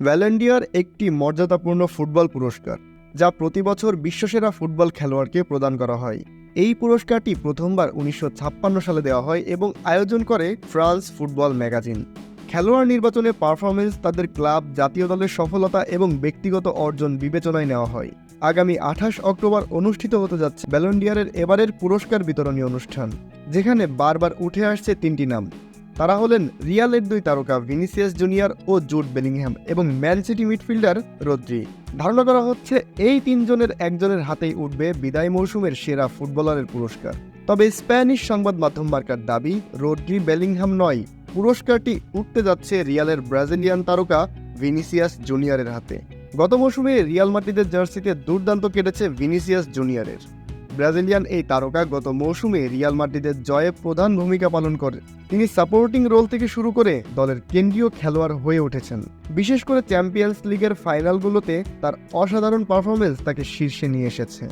ভ্যালেন্ডিয়ার একটি মর্যাদাপূর্ণ ফুটবল পুরস্কার, যা প্রতি বছর বিশ্বসেরা ফুটবল খেলোয়াড়কে প্রদান করা হয়। এই পুরস্কারটি প্রথমবার 1956 সালে দেওয়া হয় এবং আয়োজন করে ফ্রান্স ফুটবল ম্যাগাজিন। খেলোয়াড় নির্বাচনে পারফরমেন্স, তাদের ক্লাব, জাতীয় দলের সফলতা এবং ব্যক্তিগত অর্জন বিবেচনায় নেওয়া হয়। আগামী 28 অক্টোবর অনুষ্ঠিত হতে যাচ্ছে ভ্যালেন্ডিয়ারের এবারের পুরস্কার বিতরণী অনুষ্ঠান, যেখানে বারবার উঠে আসছে তিনটি নাম। তারা হলেন রিয়ালের দুই তারকা ভিনিসিয়াস জুনিয়র ও জুড বেলিংহ্যাম এবং ম্যান সিটি মিডফিল্ডার রদ্রি। ধারণা করা হচ্ছে এই তিনজনের একজনের হাতেই উঠবে বিদায় মৌসুমের সেরা ফুটবলারের পুরস্কার। তবে স্প্যানিশ সংবাদ মাধ্যম মার্কার দাবি, রদ্রি বেলিংহ্যাম নয়, পুরস্কারটি উঠতে যাচ্ছে রিয়ালের ব্রাজিলিয়ান তারকা ভিনিসিয়াস জুনিয়রের হাতে। গত মৌসুমে রিয়াল মাদ্রিদের জার্সিতে দুর্দান্ত কেটেছে ভিনিসিয়াস জুনিয়রের। ব্রাজিলিয়ান এই তারকা গত মৌসুমে রিয়াল মাদ্রিদের জয়ে প্রধান ভূমিকা পালন করে। তিনি সাপোর্টিং রোল থেকে শুরু করে দলের কেন্দ্রীয় খেলোয়াড় হয়ে উঠেছেন। বিশেষ করে চ্যাম্পিয়ন্স লিগের ফাইনালগুলোতে তার অসাধারণ পারফরমেন্স তাকে শীর্ষে নিয়ে এসেছে।